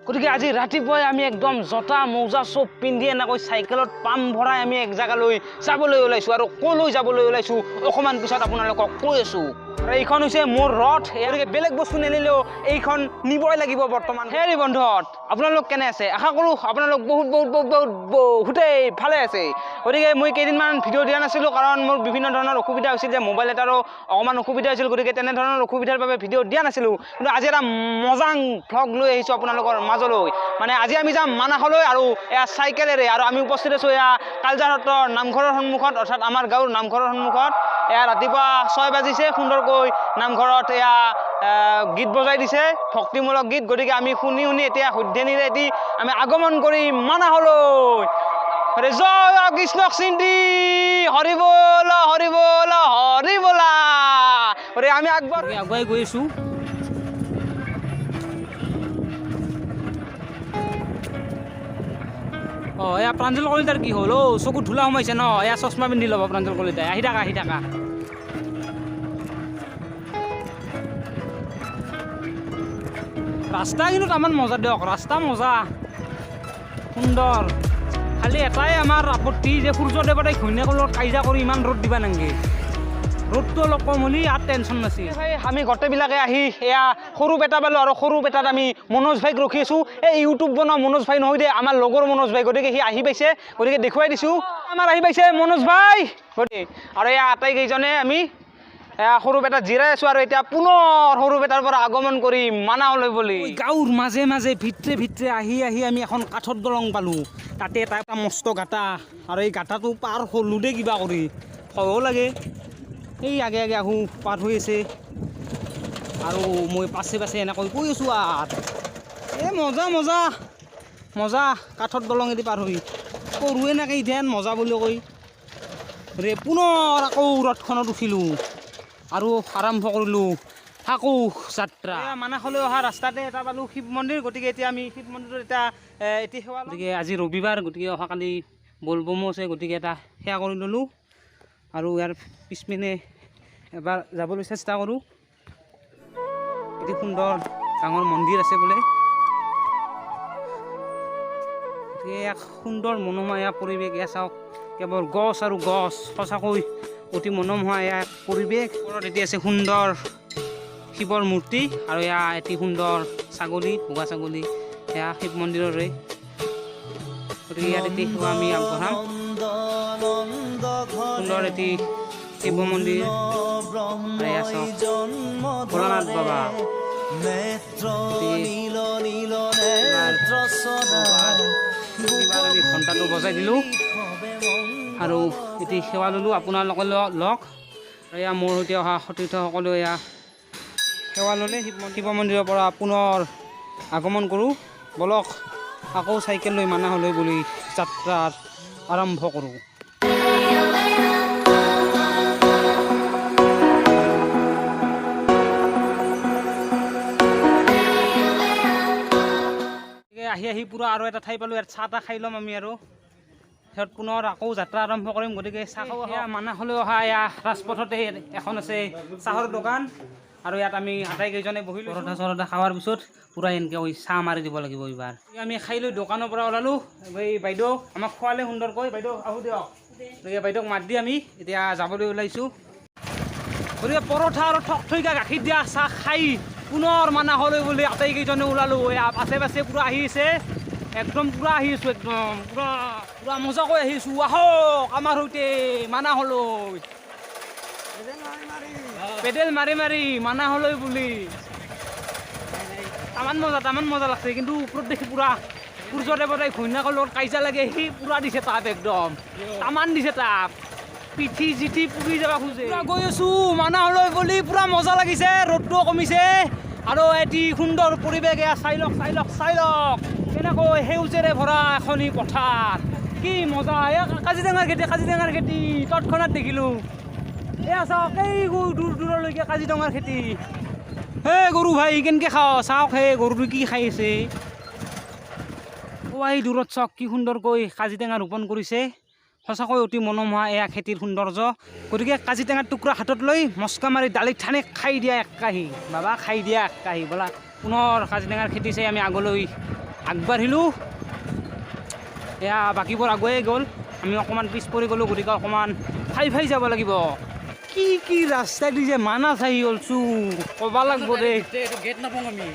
গতিকে আজি ৰাতিপুৱাই আমি একদম জোতা মৌজা চব পিন্ধি এনেকৈ চাইকেলত পাম ভৰাই আমি এক জেগালৈ যাবলৈ ওলাইছোঁ আৰু ক'লৈ যাবলৈ ওলাইছোঁ অকণমান পিছত আপোনালোকক কৈ আছোঁ। এইখন হৈছে মোৰ ৰথ। গতিকে বেলেগ বস্তু নিনিলেও এইখন নিবই লাগিব বৰ্তমান। হেৰি বন্ধুহঁত, আপোনালোক কেনে আছে? আশা কৰোঁ আপোনালোক বহুতেই ভালে আছে। গতিকে মই কেইদিনমান ভিডিঅ' দিয়া নাছিলোঁ কাৰণ মোৰ বিভিন্ন ধৰণৰ অসুবিধা হৈছিল, যে মোবাইল এটাৰো অকণমান অসুবিধা হৈছিল। গতিকে তেনেধৰণৰ অসুবিধাৰ বাবে ভিডিঅ' দিয়া নাছিলোঁ। কিন্তু আজি এটা মজাং ভ্লগ লৈ আহিছোঁ আপোনালোকৰ মাজলৈ। মানে আজি আমি যাম মানাহলৈ আৰু এয়া চাইকেলেৰে, আৰু আমি উপস্থিত আছোঁ এয়া কালজাৰ সত্ৰৰ নামঘৰৰ সন্মুখত, অৰ্থাৎ আমাৰ গাঁৱৰ নামঘৰৰ সন্মুখত। এয়া ৰাতিপুৱা 6 বাজিছে, সুন্দৰকৈ নামঘৰত এয়া গীত বজাই দিছে, ভক্তিমূলক গীত। গতিকে আমি শুনি এতিয়া সধ্যেনিৰে এটি আমি আগমন কৰিম মানাহলৈ। জয় কৃষ্ণক চিন্তি হৰি বল হৰি বল হৰি বলা। গতিকে আমি আগুৱাই গৈ আছোঁ। এয়া প্ৰাঞ্জল কলিতাৰ কি হ'ল? চকুত ধূলা সোমাইছে ন? এয়া চশমা পিন্ধি ল'ব প্ৰাঞ্জল কলিতাই। আহি থাকা ৰাস্তা কিন্তু তামান মজা দিয়ক, ৰাস্তা মজা সুন্দৰ। খালি এটাই আমাৰ আপত্তি যে সূৰ্যদেৱতাই ঘৈণীয়েকৰ লগত কাজিয়া কৰি ইমান ৰ'দ দিবা নাংগে। ৰ'দটো অলপ কম হ'লে আৰু টেনশ্যন নাছিল। আমি গোটেইবিলাকে আহি এয়া সৰু বেটা পালোঁ, আৰু সৰু বেটাত আমি মনোজ ভাইক ৰখি আছোঁ। এই ইউটিউব বনোৱা মনোজ ভাই নহয় দে, আমাৰ লগৰ মনোজ ভাই। গতিকে সি আহি পাইছে, গতিকে দেখুৱাই দিছোঁ। আমাৰ আহি পাইছে মনোজ ভাই। গতিকে আৰু এয়া আটাইকেইজনে আমি সৰু বেটাত জিৰাই আছোঁ, আৰু এতিয়া পুনৰ সৰু বেটাৰ পৰা আগমন কৰিম মানাহলৈ বুলি। গাঁৱৰ মাজে মাজে ভিতৰে আহি আমি এখন কাঠৰ দলং পালোঁ। তাতে এটা মস্ত গাঁটা, আৰু এই গাঁটাটো পাৰ হ'লোঁ দেই কিবা কৰি, ভয়ো লাগে। এই আগে আহোঁ, পাৰ হৈ আছে, আৰু মই পাছে এনেকৈ গৈ আছোঁ। এই মজা কাঠৰ দলং এদি পাৰ হৈ কৰোঁ এনেকৈ ধ্যান মজা বুলি কৈ পুনৰ আকৌ ৰথখনত উঠিলোঁ আৰু আৰম্ভ কৰিলোঁ আকৌ যাত্ৰা। মানাহলৈ অহা ৰাস্তাতে এটা পালোঁ শিৱ মন্দিৰ। গতিকে এতিয়া আমি শিৱ মন্দিৰত এটি সেৱা, গতিকে আজি ৰবিবাৰ, গতিকে অহাকালি বলবমো আছে। গতিকে এটা সেৱা কৰি ল'লোঁ, আৰু ইয়াৰ পিছপিনে এবাৰ যাবলৈ চেষ্টা কৰোঁ। এটি সুন্দৰ ডাঙৰ মন্দিৰ আছে বোলে। গতিকে এক সুন্দৰ মনোমোহা এয়া পৰিৱেশ। এয়া চাওক, কেৱল গছ আৰু গছ, সঁচাকৈ অতি মনোমোহা এয়া পৰিৱেশ। ওপৰত এটি আছে সুন্দৰ শিৱৰ মূৰ্তি, আৰু এয়া এটি সুন্দৰ ছাগলী, বগা ছাগলী, এয়া শিৱ মন্দিৰৰে। গতিকে ইয়াত এটি সেৱা আমি আগবঢ়াম। সুন্দৰ এটি শিৱ মন্দিৰ, এয়া চাওক ভোলানাথ বাবা। আমি ঘণ্টাটো বজাই দিলোঁ, আৰু এটি সেৱা ল'লোঁ আপোনালোকে লওক। এয়া মোৰ সৈতে অহা সতীৰ্থসকলে এয়া সেৱা ল'লে শিৱ মন্দিৰৰ পৰা পুনৰ আগমন কৰোঁ। বলক আকৌ চাইকেল লৈ মানাহলৈ বুলি যাত্ৰাৰ আৰম্ভ কৰোঁ। আহি পূৰা আৰু এটা ঠাই পালোঁ, ইয়াত চাহ তাহ খাই ল'ম আমি, আৰু সিহঁত পুনৰ আকৌ যাত্ৰা আৰম্ভ কৰিম। গতিকে চাহ খাব মানাহলৈ অহা এয়া ৰাজপথতে এখন আছে চাহৰ দোকান, আৰু ইয়াত আমি আটাইকেইজনে বহিলোঁ। পৰঠা খোৱাৰ পিছত পূৰা এনেকৈ চাহ মাৰি দিব লাগিব। এইবাৰ আমি খাই লৈ দোকানৰ পৰা ওলালোঁ। এই বাইদেউ আমাক খোৱালে সুন্দৰকৈ। বাইদেউ আহোঁ দিয়ক। গতিকে বাইদেউক মাত দি আমি এতিয়া যাবলৈ ওলাইছোঁ। গতিকে পৰঠা আৰু ঠকঠৈকা গাখীৰ দিয়া চাহ খাই পুনৰ মানাহলৈ বুলি আটাইকেইজনে ওলালোঁ। এয়া পাছে পূৰা আহি আছে, একদম পূৰা আহি আছোঁ, একদম পূৰা মজাকৈ আহি আছোঁ। আহক আমাৰ সৈতে মানাহলৈ, পেডেল মাৰি মানাহলৈ বুলি। তামান মজা লাগছে। কিন্তু ওপৰত দেখি পূৰা সূৰ্যদেৱতাই ঘৈণীয়েকৰ লগত কাজিয়া লাগে, সি পূৰা দিছে তাপ, একদম তামান দিছে তাপ, পিঠি জিঠি পুৰি যাব খোজে। গৈ আছোঁ মানাহলৈ বুলি, পূৰা মজা লাগিছে। ৰ'দটোও কমিছে, আৰু এটি সুন্দৰ পৰিৱেশ। এয়া চাই লওক কেনেকৈ সেউজেৰে ভৰা এখনি পথাৰ, কি মজা। এয়া কাজিৰঙাৰ খেতি তৎক্ষণাত দেখিলোঁ। এয়া চাওক, এই দূৰলৈকে কাজিৰঙাৰ খেতি। হে গৰু ভাই কেনেকৈ খাওঁ, চাওক হে গৰুটো কি খাই আছে। এই দূৰত চাওক কি সুন্দৰকৈ কাজিটেঙা ৰোপণ কৰিছে। সঁচাকৈ অতি মনোমোহা এয়া খেতিৰ সৌন্দৰ্য। গতিকে কাজিটেঙাৰ টুকুৰা হাতত লৈ মস্কা মাৰি দালিত ঠানে খাই দিয়া এক কাঁহী, বাবা খাই দিয়া এক কাঁহী। ব'লা পুনৰ কাজিটেঙাৰ খেতি চাই আমি আগলৈ আগবাঢ়িলোঁ এয়া বাকীবোৰ আগুৱাই গ'ল আমি অকণমান পিছ পৰি গ'লোঁ গতিকে অকণমান ফাই যাব লাগিব কি কি ৰাস্তা দি যে মানাছ আহি গ'লছোঁ ক'ব লাগিব দেই গেট নাপাওঁ আমি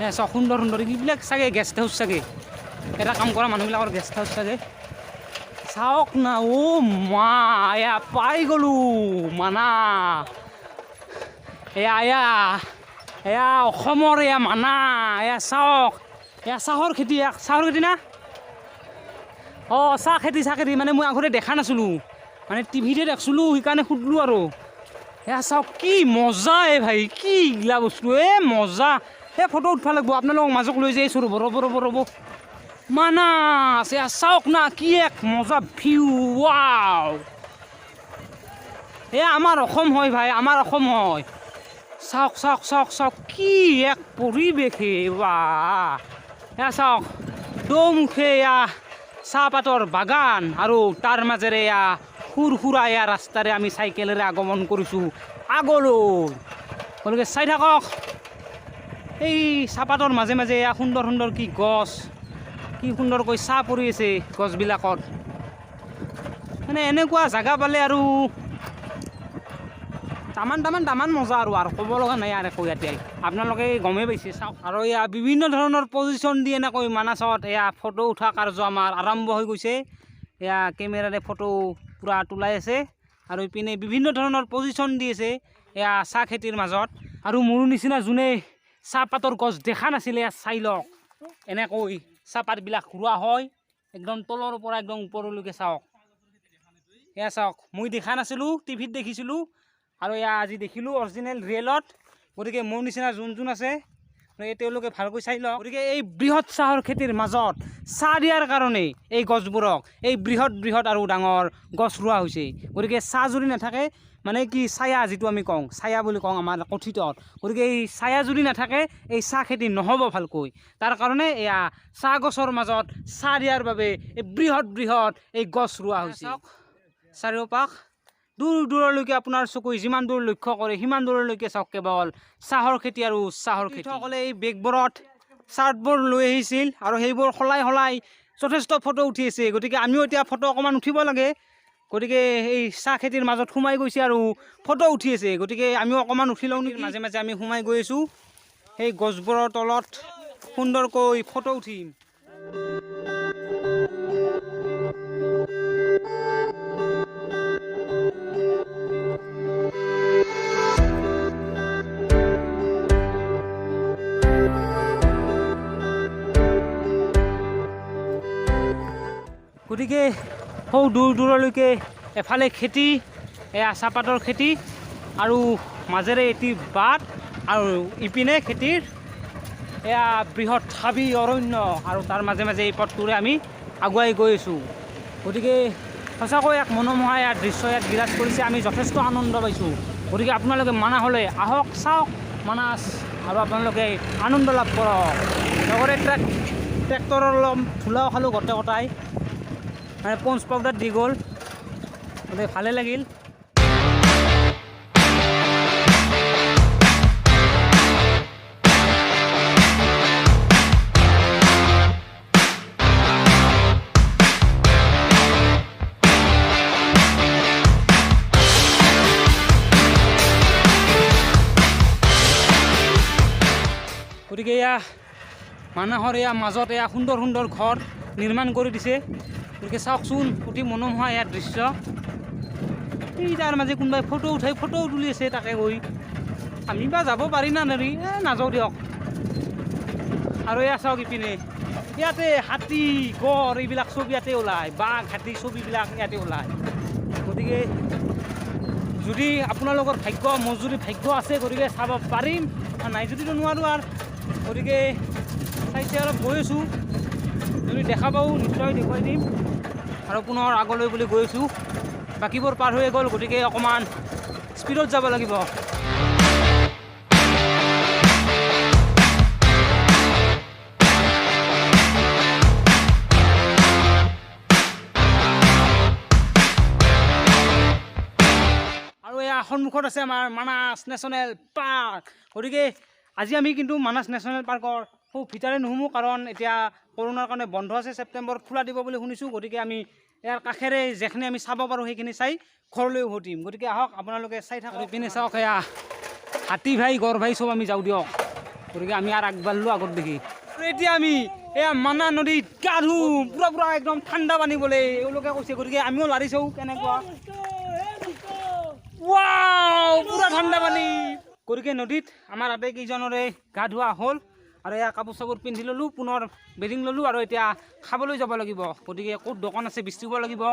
চাওক সুন্দৰ এইবিলাক চাগে গেষ্ট হাউচ চাগে এটা কাম কৰা মানুহবিলাকৰ গেষ্ট হাউচ চাগে চাওক না অ' মা এয়া পাই গ'লোঁ মানা এয়া অসমৰ এয়া মানা এয়া চাওক এয়া চাহৰ খেতি না অঁ চাহ খেতি মানে মই আগতে দেখা নাছিলোঁ মানে টিভিতে দেখিছিলোঁ সেইকাৰণে সুধিলোঁ আৰু এয়া চাওক কি মজা ভাই কি গিলা বস্তু মজা ফটো উঠবা লাগিব আপোনালোকক মাজক লৈ যাইছোঁ ৰ'ব মানাছ এয়া চাওক না কি এক মজা ভিউ ৱাও এয়া আমাৰ অসম হয় ভাই আমাৰ অসম হয় চাওক কি এক পৰিৱেশে বাহ এয়া চাওক দৌমুখে এয়া চাহপাতৰ বাগান আৰু তাৰ মাজেৰে এয়া সুৰা এয়া ৰাস্তাৰে আমি চাইকেলেৰে আগমন কৰিছোঁ আগলৈ গতিকে চাই থাকক এই চাহপাতৰ মাজে এয়া সুন্দৰ কি গছ কি সুন্দৰকৈ চাহ পৰি আছে গছবিলাকত মানে এনেকুৱা জেগা পালে আৰু তামান মজা আৰু ক'ব লগা নাই আৰু একো ইয়াতে আপোনালোকে গমেই পাইছে চাওক আৰু এয়া বিভিন্ন ধৰণৰ পজিশ্যন দি এনেকৈ মানাছত এয়া ফটো উঠা কাৰ্য আমাৰ আৰম্ভ হৈ গৈছে এয়া কেমেৰাৰে ফটো পূৰা তোলাই আছে আৰু ইপিনে বিভিন্ন ধৰণৰ পজিশ্যন দি আছে এয়া চাহ খেতিৰ মাজত আৰু মোৰ নিচিনা যোনে চাহপাতৰ গছ দেখা নাছিলে চাই লওক এনেকৈ চাহপাতবিলাক ৰোৱা হয় একদম তলৰ পৰা একদম ওপৰলৈকে চাওক এয়া চাওক মই দেখা নাছিলোঁ টিভিত দেখিছিলোঁ আৰু এয়া আজি দেখিলোঁ অৰিজিনেল ৰিয়েলত গতিকে মোৰ নিচিনা যোন আছে তেওঁলোকে ভালকৈ চাই লওক গতিকে এই বৃহৎ চাহৰ খেতিৰ মাজত চাহ দিয়াৰ কাৰণে এই গছবোৰক এই বৃহৎ আৰু ডাঙৰ গছ ৰোৱা হৈছে গতিকে চাহ যদি নাথাকে মানে কি ছায়া যিটো আমি কওঁ ছায়া বুলি কওঁ আমাৰ কথিতত গতিকে এই ছায়া যদি নাথাকে এই চাহ খেতি নহ'ব ভালকৈ তাৰ কাৰণে এয়া চাহ গছৰ মাজত চাহ দিয়াৰ বাবে এই বৃহৎ এই গছ ৰোৱা হৈছে চাৰিওপাশ দূৰলৈকে আপোনাৰ চকুই যিমান দূৰ লক্ষ্য কৰে সিমান দূৰলৈকে চাওক কেৱল চাহৰ খেতি আৰু চাহৰ খেতিসকলে এই বেগবোৰত চাৰ্টবোৰ লৈ আহিছিল আৰু সেইবোৰ সলাই যথেষ্ট ফটো উঠি আছে গতিকে আমিও এতিয়া ফটো অকণমান উঠিব লাগে গতিকে এই চাহ খেতিৰ মাজত সোমাই গৈছে আৰু ফটো উঠি আছে গতিকে আমিও অকণমান উঠি লওঁ নেকি মাজে আমি সোমাই গৈ আছোঁ সেই গছবোৰৰ তলত সুন্দৰকৈ ফটো উঠিম গতিকে সৌ দূৰলৈকে এফালে খেতি এয়া চাহপাতৰ খেতি আৰু মাজেৰে এটি বাট আৰু ইপিনে খেতিৰ এয়া বৃহৎ হাবি অৰণ্য আৰু তাৰ মাজে এই পথটোৰে আমি আগুৱাই গৈ আছোঁ গতিকে সঁচাকৈ এক মনোমোহা ইয়াৰ দৃশ্য ইয়াত বিৰাজ কৰিছে আমি যথেষ্ট আনন্দ পাইছোঁ গতিকে আপোনালোকে মানাহলৈ আহক চাওক মানাছ আৰু আপোনালোকে আনন্দ লাভ কৰক লগতে ট্ৰেক্টৰৰ অলপ ধূলাও খালোঁ গোটেই মানে পঞ্চ পাউডাৰ দি গ'ল গতিকে ভালে লাগিল গতিকে এয়া মানাহৰ এয়া মাজত এয়া সুন্দৰ ঘৰ নিৰ্মাণ কৰি দিছে গতিকে চাওকচোন অতি মনোমোহা ইয়াৰ দৃশ্য এই তাৰ মাজে কোনোবাই ফটো তুলি আছে তাকে গৈ আমি বা যাব পাৰি না নেৰি নাযাওঁ দিয়ক আৰু এয়া চাওক ইপিনে ইয়াতে হাতী গড় এইবিলাক চব ইয়াতে ওলায় বাঘ হাতী ছবিবিলাক ইয়াতে ওলায় গতিকে যদি আপোনালোকৰ মোৰ যদি ভাগ্য আছে গতিকে চাব পাৰিম নাই যদিতো নোৱাৰোঁ আৰু গতিকে চাইছে অলপ গৈ আছোঁ যদি দেখা পাওঁ নিশ্চয় দেখুৱাই দিম আৰু পুনৰ আগলৈ বুলি গৈ আছোঁ বাকীবোৰ পাৰ হৈ গ'ল গতিকে অকণমান স্পীডত যাব লাগিব আৰু এয়া সন্মুখত আছে আমাৰ মানাছ নেশ্যনেল পাৰ্ক গতিকে আজি আমি কিন্তু মানাস নেশ্যনেল পাৰ্কৰ খুব ভিতৰে নোসোমোঁ, কাৰণ এতিয়া কৰোণাৰ কাৰণে বন্ধ আছে, ছেপ্টেম্বৰত খোলা দিব বুলি শুনিছোঁ। গতিকে আমি ইয়াৰ কাষেৰে যিখিনি আমি চাব পাৰোঁ সেইখিনি চাই ঘৰলৈ উভতিম। গতিকে আহক আপোনালোকে চাই থাকক। ইপিনে চাওক, এয়া হাতী ভাই গড় ভাই চব আমি যাওঁ দিয়ক। গতিকে আমি আৰু আগবাঢ়িলোঁ আগত দেখি। এতিয়া আমি এয়া মানা নদীত গা ধুম, পুৰা একদম ঠাণ্ডা পানী বোলে এওঁলোকে কৈছে। গতিকে আমিও লাৰি চাওঁ কেনেকুৱা। ৱাও, পুৰা ঠাণ্ডা পানী। গতিকে নদীত আমাৰ আটাইকেইজনৰে গা ধোৱা হ'ল আৰু এয়া কাপোৰ চাপোৰ পিন্ধি ল'লোঁ, পুনৰ বেডিং ল'লোঁ আৰু এতিয়া খাবলৈ যাব লাগিব। গতিকে ক'ত দোকান আছে বিচাৰিব লাগিব।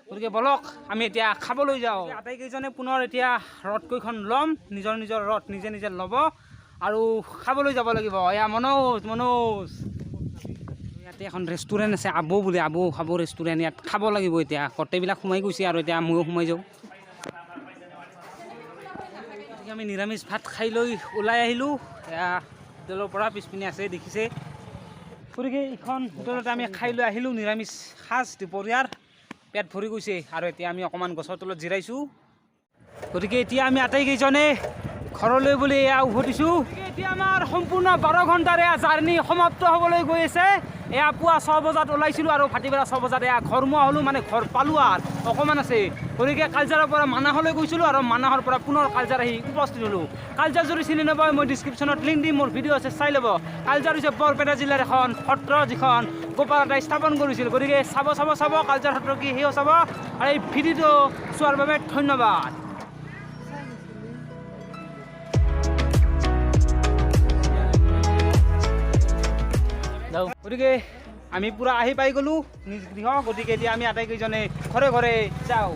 গতিকে বলক আমি এতিয়া খাবলৈ যাওঁ। আটাইকেইজনে পুনৰ এতিয়া ৰথকেইখন ল'ম, নিজৰ নিজৰ ৰথ নিজে নিজে ল'ব আৰু খাবলৈ যাব লাগিব। এয়া মনোজ ইয়াতে এখন ৰেষ্টুৰেণ্ট আছে, আবু বুলি, আবু খাব ৰেষ্টুৰেণ্ট। ইয়াত খাব লাগিব এতিয়া। গোটেইবিলাক সোমাই গৈছে আৰু এতিয়া ময়ো সোমাই যাওঁ। গতিকে আমি নিৰামিষ ভাত খাই লৈ ওলাই আহিলোঁ। এয়া হোটেলৰ পৰা পিছপিনে আছে দেখিছে। গতিকে এইখন হোটেলতে আমি খাই লৈ আহিলোঁ নিৰামিষ সাজ দুপৰীয়াৰ। পেট ভৰি গৈছে আৰু এতিয়া আমি অকণমান গছৰ তলত জিৰাইছোঁ। গতিকে এতিয়া আমি আটাইকেইজনে ঘৰলৈ বুলি এয়া উভতিছোঁ। এতিয়া আমাৰ সম্পূৰ্ণ 12 ঘণ্টাৰ এয়া জাৰ্ণি সমাপ্ত হ'বলৈ গৈ আছে। এয়া পুৱা 6 বজাত ওলাইছিলোঁ আৰু ভাটিবেলা 6 বজাত এয়া ঘৰমুৱা হ'লোঁ, মানে ঘৰ পালোঁ আৰু অকণমান আছে। গতিকে কালজাৰৰ পৰা মানাহলৈ গৈছিলোঁ আৰু মানাহৰ পৰা পুনৰ কালজাৰ আহি উপস্থিত হ'লোঁ। কালজাৰ যদি চিনি নাপায় মই ডিছক্ৰিপশ্যনত লিংক দিম, মোৰ ভিডিঅ' আছে চাই ল'ব। কালজাৰ হৈছে বৰপেটা জিলাৰ এখন সত্ৰ, যিখন গোপালদাই স্থাপন কৰিছিল। গতিকে চাব কালজাৰ সত্ৰ কি সেয়াও চাব। আৰু এই ভিডিঅ'টো চোৱাৰ বাবে ধন্যবাদ। গতিকে আমি পুৰা আহি পাই গ'লোঁ নিজ গৃহ। গতিকে এতিয়া আমি আটাইকেইজনে ঘৰে ঘৰে যাওঁ।